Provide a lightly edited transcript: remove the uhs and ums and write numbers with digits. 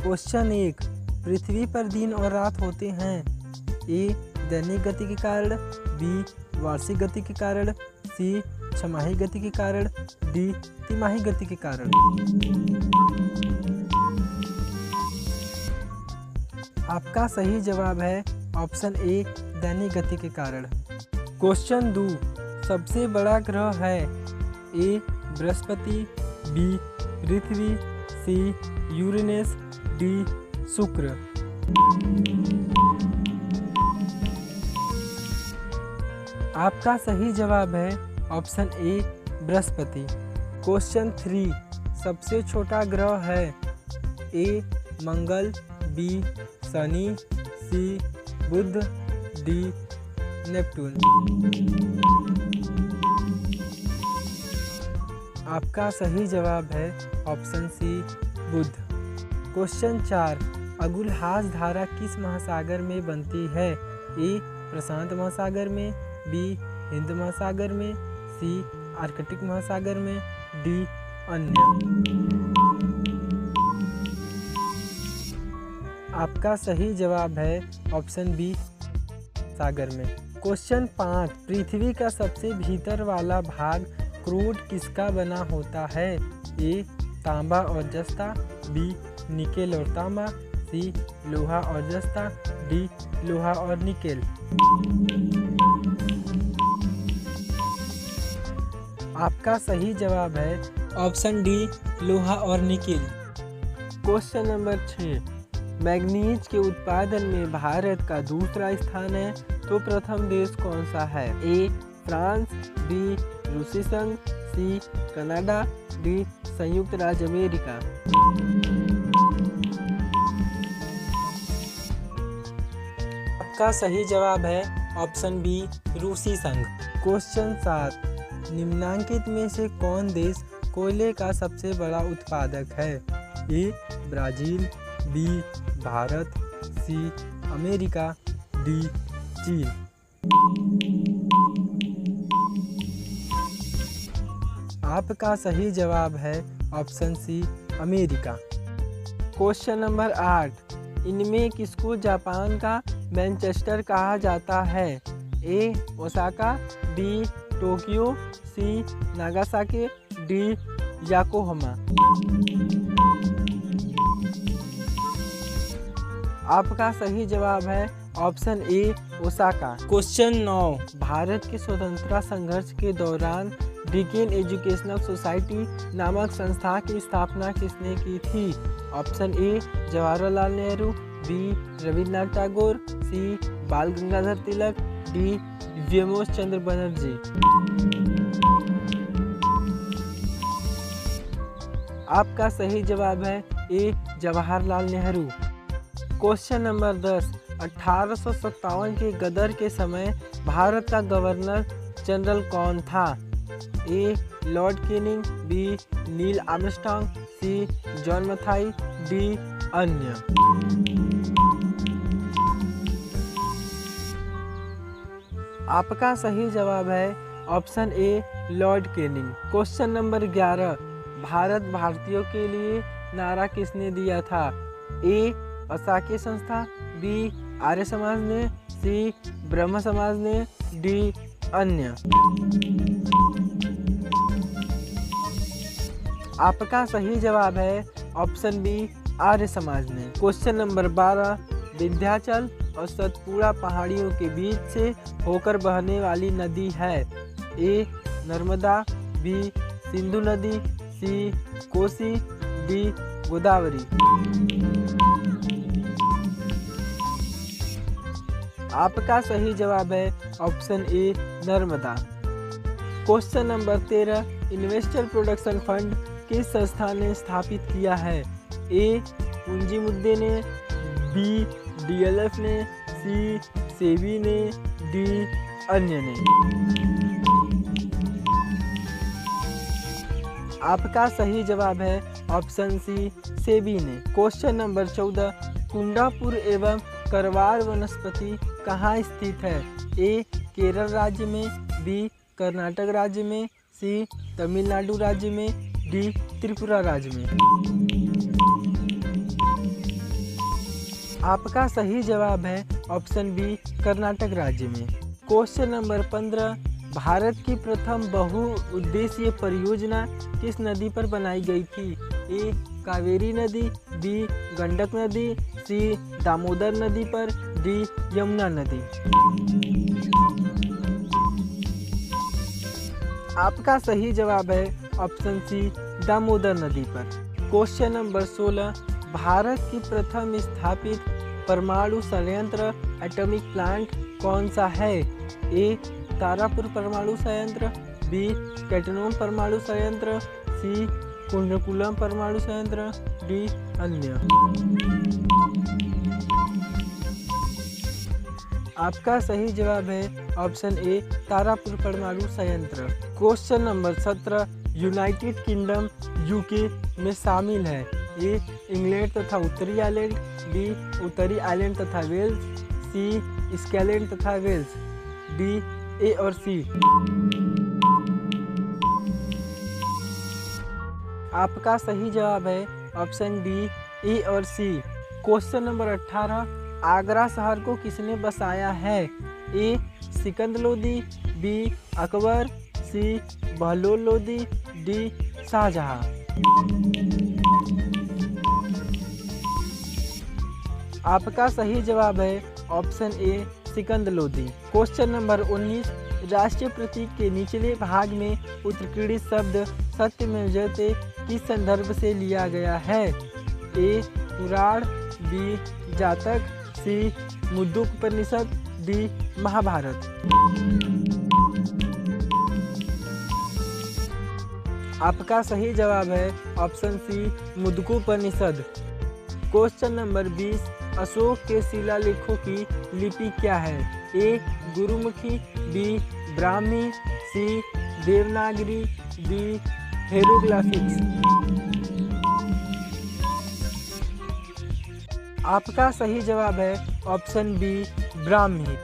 Question 1, पृथ्वी पर दिन और रात होते हैं। ए दैनिक गति के कारण, बी वार्षिक गति के कारण, सी छमाही गति के कारण, डी तिमाही गति के कारण। आपका सही जवाब है ऑप्शन ए दैनिक गति के कारण। क्वेश्चन 2, सबसे बड़ा ग्रह है। ए बृहस्पति, बी पृथ्वी, सी यूरेनस, डी शुक्र। आपका सही जवाब है ऑप्शन ए बृहस्पति। क्वेश्चन 3, सबसे छोटा ग्रह है। ए मंगल, बी शनि, सी बुध, डी नेपटून। आपका सही जवाब है ऑप्शन सी बुध। क्वेश्चन 4, अगुलहास धारा किस महासागर में बनती है। ए प्रशांत महासागर में, बी हिंद महासागर में, सी आर्कटिक महासागर में, डी अन्य। आपका सही जवाब है ऑप्शन बी सागर में। क्वेश्चन 5, पृथ्वी का सबसे भीतर वाला भाग क्रूड किसका बना होता है। ए तांबा और जस्ता, बी निकेल और तांबा, सी लोहा और जस्ता, डी लोहा और निकेल। आपका सही जवाब है ऑप्शन डी लोहा और निकेल। क्वेश्चन नंबर 6, मैग्नीज के उत्पादन में भारत का दूसरा स्थान है तो प्रथम देश कौन सा है। ए फ्रांस, बी रूसी संघ, सी कनाडा, डी संयुक्त राज्य अमेरिका। आपका सही जवाब है ऑप्शन बी रूसी संघ। क्वेश्चन 7, निम्नांकित में से कौन देश कोयले का सबसे बड़ा उत्पादक है। A Brazil, B Bharat, C America, D चीन। आपका सही जवाब है option C America. Question number 8, इनमें किसको जापान का मैनचेस्टर कहा जाता है। A Osaka, B Tokyo, C Nagasaki, D Yokohama. आपका सही जवाब है option A Osaka. Question 9, Bharat के स्वतंत्रता संघर्ष के दौरान डिकेन एजुकेशनल सोसाइटी नामक संस्था की स्थापना किसने की थी। Option A Jawaharlal Nehru, B Rabindranath Tagore, C Bal Gangadhar Tilak, D Vyomkesh Chandra Banerjee. आपका सही जवाब है A Jawaharlal Nehru. Question number 10, 1857 के गदर के समय भारत का गवर्नर जनरल कौन था। A lord Canning, B Neil Armstrong, C John Mathai, D अन्य। आपका सही जवाब है option A lord Canning. Question number 11, Bharat भारतीयों के लिए नारा किसने दिया था। ए असाकी संस्था, बी आर्य समाज ने, सी ब्रह्म समाज ने, डी अन्य। आपका सही जवाब है ऑप्शन बी आर्य समाज ने। क्वेश्चन नंबर 12, विंध्याचल और सतपुड़ा पहाड़ियों के बीच से होकर बहने वाली नदी है। ए नर्मदा, बी सिंधु नदी, सी कोसी, डी गोदावरी। आपका सही जवाब है ऑप्शन ए Narmada. Question number 13, investor production fund किस संस्था ने स्थापित किया है। ए पूंजी मुद्दे ने, बी डीएलएफ ने, सी सेबी ने, डी अन्य ने। आपका सही जवाब है ऑप्शन सी सेबी ने। क्वेश्चन नंबर 14, कुंडापुर एवं करवार वनस्पति कहाँ स्थित है। ए केरल राज्य में, बी कर्नाटक राज्य में, सी तमिलनाडु राज्य में, डी त्रिपुरा राज्य में। आपका सही जवाब है ऑप्शन बी, कर्नाटक राज्य में। क्वेश्चन नंबर 15, भारत की प्रथम बहुउद्देशीय परियोजना किस नदी पर बनाई गई थी? ए, कावेरी नदी, बी, गंडक नदी, सी, दामोदर नदी पर, डी, यमुना नदी। आपका सही जवाब है ऑप्शन सी, दामोदर नदी पर। क्वेश्चन नंबर 16, भारत की प्रथम स्थापित परमाणु संयंत्र एटॉमिक प्लांट कौन सा है? ए, तारापुर परमाणु संयंत्र, बी, कैटनोम परमाणु संयंत्र, सी, कुंडकुलम परमाणु संयंत्र, डी, अन्य। आपका सही जवाब है ऑप्शन ए, तारापुर परमाणु संयंत्र। Question number 17, United kingdom UK में शामिल है? ए, इंग्लैंड तथा उत्तरी आयरलैंड, बी, उत्तरी आयरलैंड तथा वेल्स, सी, स्कॉटलैंड तथा वेल्स, डी, ए और सी। आपका सही जवाब है ऑप्शन डी, ए और सी। क्वेश्चन नंबर 18, आगरा शहर को किसने बसाया है? ए, सिकंद लोदी, बी, अकबर, सी, बहलोल लोदी, डी, शाहजहां। आपका सही जवाब है ऑप्शन ए, सिकंद लोदी। क्वेश्चन नंबर 19, राष्ट्रीय प्रतीक के निचले भाग में उत्कीर्णित शब्द सत्यमेव जयते किस संदर्भ से लिया गया है? ए, पुराण, बी, जातक, सी, मुद्दुकोपनिषद, डी, महाभारत। आपका सही जवाब है ऑप्शन सी, मुद्दुकोपनिषद। क्वेश्चन नंबर 20, अशोक के शिलालेखों की लिपि क्या है? A, Gurmukhi, B, Brahmi, C, Devanagari, D, hieroglyphics. आपका सही जवाब है ऑप्शन बी, ब्राह्मी।